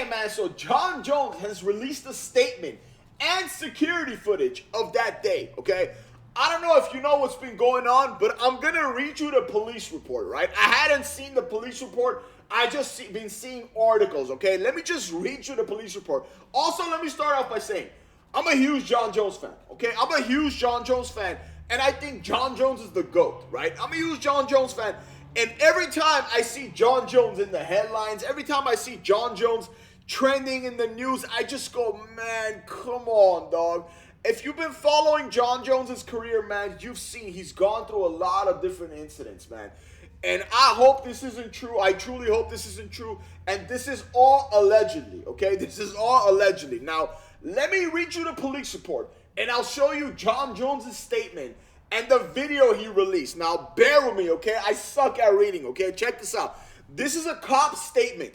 Okay, man, so Jon Jones has released a statement and security footage of that day, okay? I don't know if you know what's been going on, but I'm gonna read you the police report, right? I hadn't seen the police report. I just been seeing articles, okay? Let me just read you the police report. Also, let me start off by saying, I'm a huge Jon Jones fan, okay? I'm a huge Jon Jones fan, and I think Jon Jones is the GOAT, right? I'm a huge Jon Jones fan, and every time I see Jon Jones in the headlines, every time I see Jon Jones trending in the news, I just go, man, come on, dog. If you've been following Jon Jones' career, man, you've seen he's gone through a lot of different incidents, man. And I hope this isn't true. I truly hope this isn't true. And this is all allegedly, okay? This is all allegedly. Now, let me read you the police report, and I'll show you Jon Jones' statement and the video he released. Now, bear with me, okay? I suck at reading, okay? Check this out. This is a cop statement.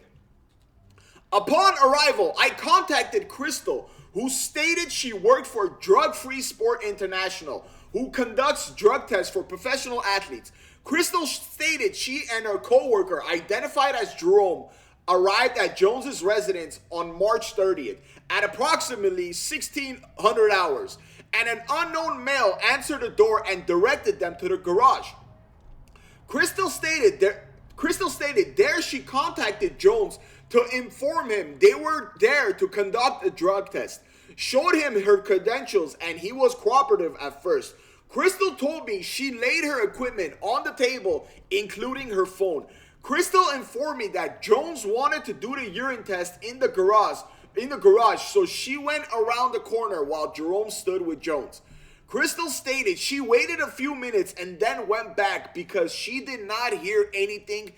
Upon arrival, I contacted Crystal, who stated she worked for Drug Free Sport International, who conducts drug tests for professional athletes. Crystal stated she and her co-worker, identified as Jerome, arrived at Jones's residence on March 30th at approximately 1600 hours, and an unknown male answered the door and directed them to the garage. Crystal stated there she contacted Jones to inform him they were there to conduct a drug test, showed him her credentials, and he was cooperative at first. Crystal told me she laid her equipment on the table, including her phone. Crystal informed me that Jones wanted to do the urine test in the garage, so she went around the corner while Jerome stood with Jones. Crystal stated she waited a few minutes and then went back because she did not hear anything.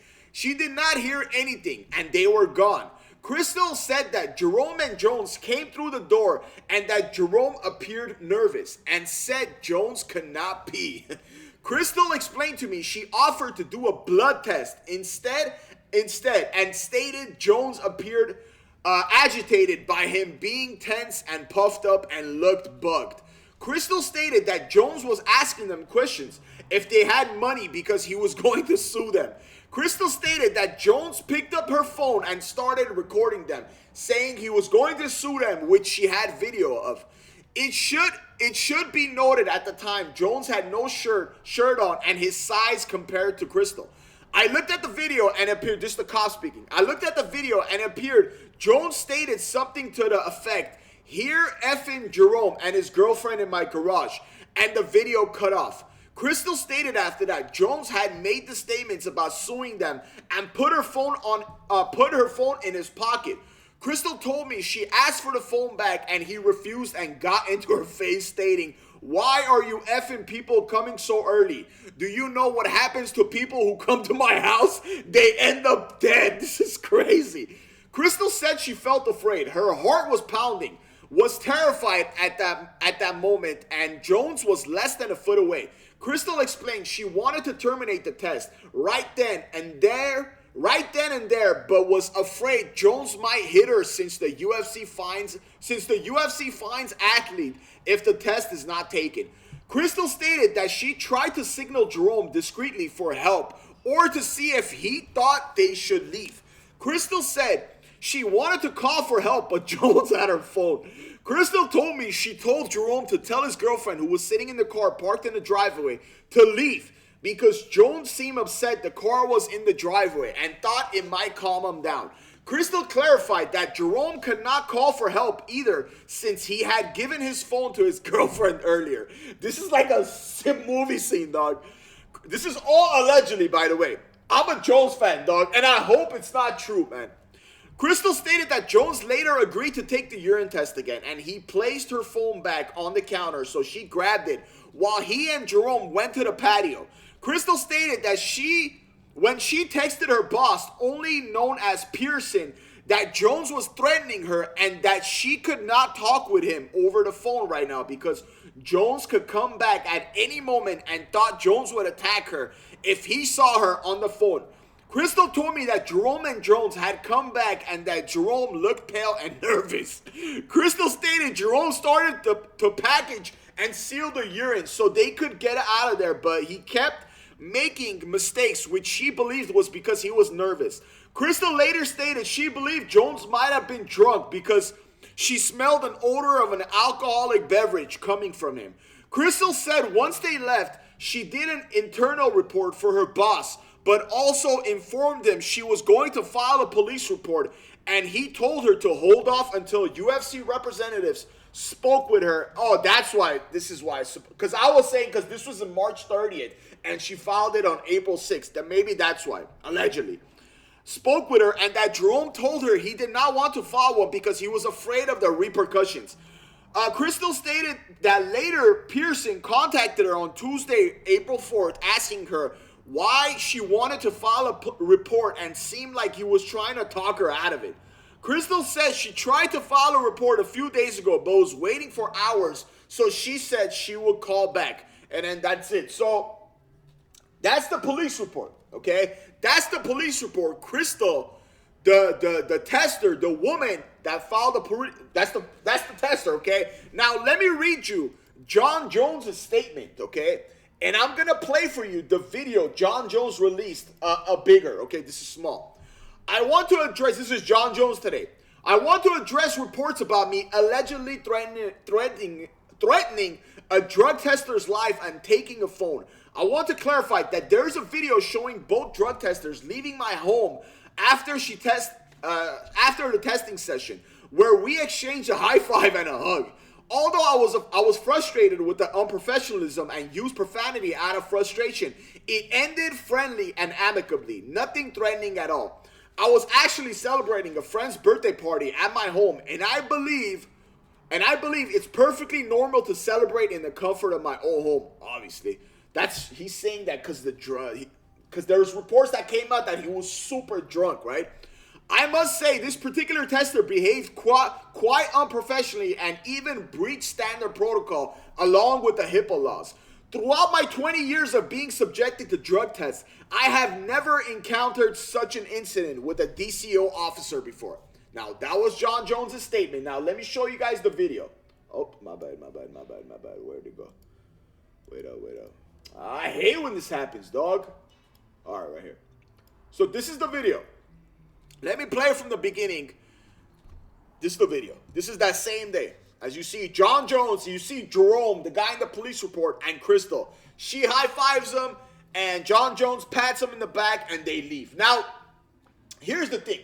And they were gone. Crystal said that Jerome and Jones came through the door and that Jerome appeared nervous and said Jones could not pee. Crystal explained to me she offered to do a blood test instead and stated Jones appeared agitated by him being tense and puffed up and looked bugged. Crystal stated that Jones was asking them questions if they had money because he was going to sue them. Crystal stated that Jones picked up her phone and started recording them, saying he was going to sue them, which she had video of. It should be noted at the time Jones had no shirt on and his size compared to Crystal. I looked at the video and it appeared, this is the cop speaking. I looked at the video and it appeared Jones stated something to the effect, "Here effing Jerome and his girlfriend in my garage," and the video cut off. Crystal stated after that Jones had made the statements about suing them and put her phone in his pocket. Crystal told me she asked for the phone back and he refused and got into her face stating, "Why are you effing people coming so early? Do you know what happens to people who come to my house? They end up dead." This is crazy. Crystal said she felt afraid. Her heart was pounding, was terrified at that moment, and Jones was less than a foot away. Crystal explained she wanted to terminate the test right then and there, but was afraid Jones might hit her since the UFC fines athlete if the test is not taken. Crystal stated that she tried to signal Jerome discreetly for help or to see if he thought they should leave. Crystal said she wanted to call for help, but Jones had her phone. Crystal told me she told Jerome to tell his girlfriend, who was sitting in the car parked in the driveway, to leave because Jones seemed upset the car was in the driveway and thought it might calm him down. Crystal clarified that Jerome could not call for help either since he had given his phone to his girlfriend earlier. This is like a movie scene, dog. This is all allegedly, by the way. I'm a Jones fan, dog, and I hope it's not true, man. Crystal stated that Jones later agreed to take the urine test again, and he placed her phone back on the counter, so she grabbed it while he and Jerome went to the patio. Crystal stated that when she texted her boss, only known as Pearson, that Jones was threatening her and that she could not talk with him over the phone right now because Jones could come back at any moment and thought Jones would attack her if he saw her on the phone. Crystal told me that Jerome and Jones had come back and that Jerome looked pale and nervous. Crystal stated Jerome started to package and seal the urine so they could get it out of there, but he kept making mistakes, which she believed was because he was nervous. Crystal later stated she believed Jones might have been drunk because she smelled an odor of an alcoholic beverage coming from him. Crystal said once they left, she did an internal report for her boss, but also informed him she was going to file a police report, and he told her to hold off until UFC representatives spoke with her. Oh, that's why. This is why. Because I was saying, because this was on March 30th, and she filed it on April 6th. That maybe that's why, allegedly. Spoke with her, and that Jerome told her he did not want to file one because he was afraid of the repercussions. Crystal stated that later Pearson contacted her on Tuesday, April 4th, asking her why she wanted to file a report and seemed like he was trying to talk her out of it. Crystal says she tried to file a report a few days ago, but was waiting for hours, so she said she would call back. And then that's it. So that's the police report, okay? That's the police report. Crystal, the tester, the woman that filed that's the tester, okay? Now let me read you Jon Jones' statement, okay? And I'm gonna play for you the video Jon Jones released, a bigger, okay? This is small. I want to address, this is Jon Jones today. I want to address reports about me allegedly threatening a drug tester's life and taking a phone. I want to clarify that there's a video showing both drug testers leaving my home after the testing session, where we exchanged a high five and a hug. Although I was frustrated with the unprofessionalism and used profanity out of frustration, it ended friendly and amicably, nothing threatening at all. I was actually celebrating a friend's birthday party at my home, and I believe it's perfectly normal to celebrate in the comfort of my own home. Obviously, he's saying that because there's reports that came out that he was super drunk, right? I must say this particular tester behaved quite unprofessionally and even breached standard protocol along with the HIPAA laws. Throughout my 20 years of being subjected to drug tests, I have never encountered such an incident with a DCO officer before. Now, that was Jon Jones' statement. Now, let me show you guys the video. Oh, my bad. Where'd it go? Wait up. I hate when this happens, dog. All right, right here. So this is the video. Let me play it from the beginning. This is the video. This is that same day. As you see, Jon Jones, you see Jerome, the guy in the police report, and Crystal. She high-fives him, and Jon Jones pats him in the back, and they leave. Now, here's the thing.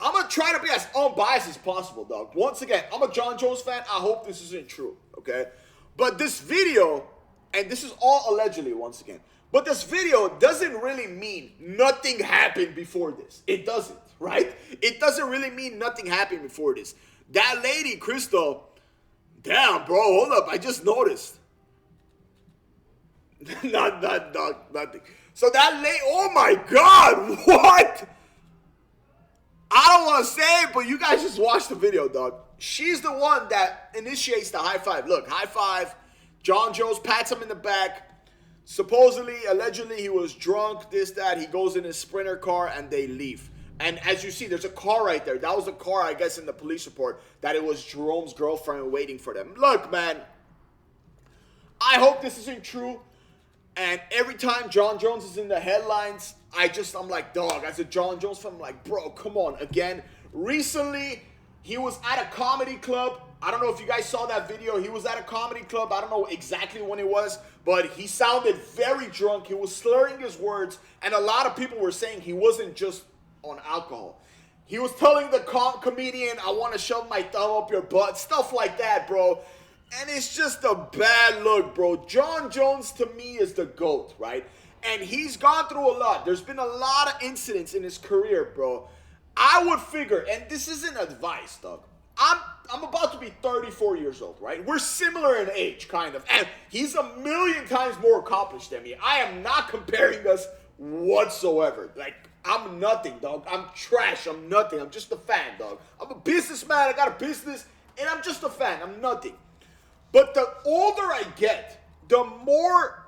I'm going to try to be as unbiased as possible, dog. Once again, I'm a Jon Jones fan. I hope this isn't true, okay? But this video, and this is all allegedly, once again, but this video doesn't really mean nothing happened before this. It doesn't, right? It doesn't really mean nothing happened before this. That lady, Crystal, damn, bro, hold up. I just noticed. Nothing. So that lady, oh my God, what? I don't want to say it, but you guys just watch the video, dog. She's the one that initiates the high five. Look, high five. Jon Jones pats him in the back. Supposedly, allegedly, he was drunk, this, that. He goes in his Sprinter car, and they leave. And as you see, there's a car right there. That was a car, I guess, in the police report, that it was Jerome's girlfriend waiting for them. Look, man, I hope this isn't true. And every time Jon Jones is in the headlines, I'm like, dog, as a Jon Jones fan, I'm like, bro, come on, again. Recently, he was at a comedy club. I don't know if you guys saw that video. He was at a comedy club. I don't know exactly when it was, but he sounded very drunk. He was slurring his words, and a lot of people were saying he wasn't just on alcohol. He was telling the comedian, I want to shove my thumb up your butt, stuff like that, bro. And it's just a bad look, bro. Jon Jones, to me, is the GOAT, right? And he's gone through a lot. There's been a lot of incidents in his career, bro. I would figure, and this isn't advice, dog. I'm about to be 34 years old, right? We're similar in age, kind of. And he's a million times more accomplished than me. I am not comparing us whatsoever. Like, I'm nothing, dog. I'm trash. I'm nothing. I'm just a fan, dog. I'm a businessman. I got a business, and I'm just a fan. I'm nothing. But the older I get, the more,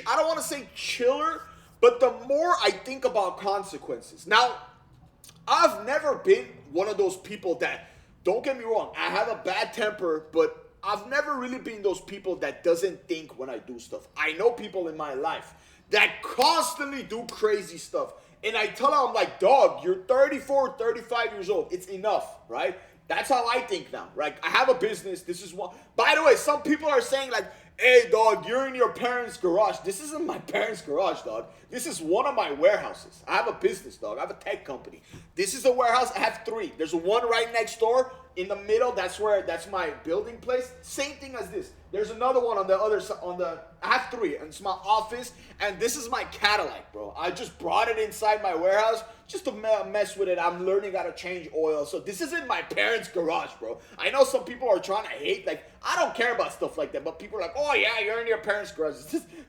I don't want to say chiller, but the more I think about consequences. Now, I've never been one of those people that, don't get me wrong, I have a bad temper, but I've never really been those people that doesn't think when I do stuff. I know people in my life that constantly do crazy stuff. And I tell him, I'm like, dog, you're 34, 35 years old. It's enough, right? That's how I think now, right? I have a business. This is one. By the way, some people are saying like, hey, dog, you're in your parents' garage. This isn't my parents' garage, dog. This is one of my warehouses. I have a business, dog. I have a tech company. This is a warehouse. I have 3. There's one right next door. In the middle, that's my building place. Same thing as this. There's another one on the other side. I have 3, and it's my office, and this is my Cadillac, bro. I just brought it inside my warehouse just to mess with it. I'm learning how to change oil, so this isn't my parents' garage, bro. I know some people are trying to hate, like, I don't care about stuff like that, but people are like, oh yeah, you're in your parents' garage.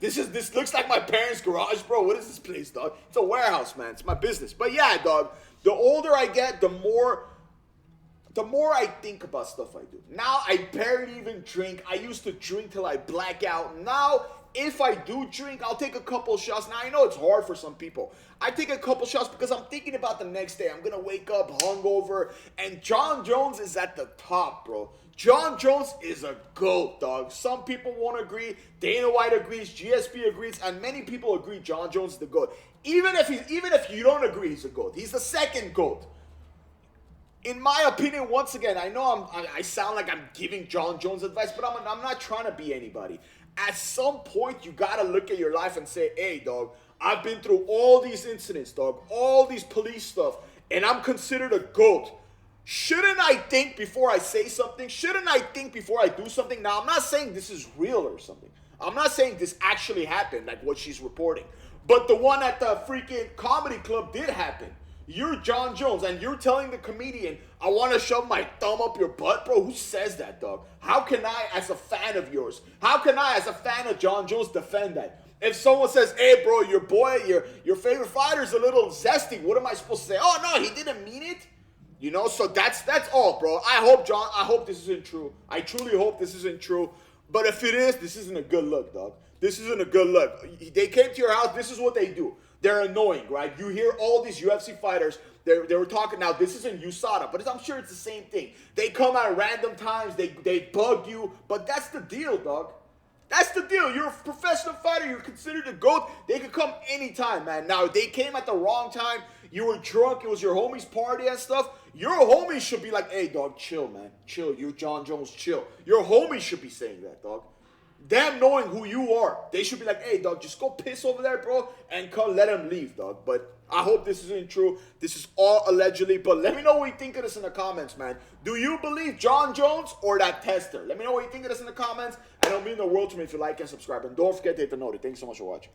This looks like my parents' garage, bro. What is this place, dog? It's a warehouse, man. It's my business. But yeah, dog, the older I get, the more I think about stuff I do. Now, I barely even drink. I used to drink till I black out. Now, if I do drink, I'll take a couple shots. Now, I know it's hard for some people. I take a couple shots because I'm thinking about the next day. I'm going to wake up hungover. And Jon Jones is at the top, bro. Jon Jones is a GOAT, dog. Some people won't agree. Dana White agrees. GSP agrees. And many people agree Jon Jones is the GOAT. Even if you don't agree he's a GOAT. He's the second GOAT. In my opinion, once again, I know I sound like I'm giving Jon Jones advice, but I'm not trying to be anybody. At some point, you got to look at your life and say, hey, dog, I've been through all these incidents, dog, all these police stuff, and I'm considered a GOAT. Shouldn't I think before I say something? Shouldn't I think before I do something? Now, I'm not saying this is real or something. I'm not saying this actually happened, like what she's reporting. But the one at the freaking comedy club did happen. You're Jon Jones, and you're telling the comedian, I want to shove my thumb up your butt? Bro, who says that, dog? How can I, as a fan of yours, how can I, as a fan of Jon Jones, defend that? If someone says, hey, bro, your boy, your favorite fighter's a little zesty, what am I supposed to say? Oh, no, he didn't mean it? You know, so that's all, bro. I hope this isn't true. I truly hope this isn't true. But if it is, this isn't a good look, dog. This isn't a good look. They came to your house. This is what they do. They're annoying, right? You hear all these UFC fighters. They were talking. Now, this isn't USADA, but I'm sure it's the same thing. They come at random times. They bug you. But that's the deal, dog. That's the deal. You're a professional fighter. You're considered a GOAT. They could come anytime, man. Now, they came at the wrong time. You were drunk. It was your homie's party and stuff. Your homie should be like, hey, dog, chill, man. Chill. You're Jon Jones. Chill. Your homie should be saying that, dog. Them knowing who you are, they should be like, hey, dog, just go piss over there, bro, and come let him leave, dog. But I hope this isn't true. This is all allegedly. But let me know what you think of this in the comments, man. Do you believe Jon Jones or that tester? Let me know what you think of this in the comments. And it'll mean the world to me if you like and subscribe. And don't forget to hit the notification. Thanks so much for watching.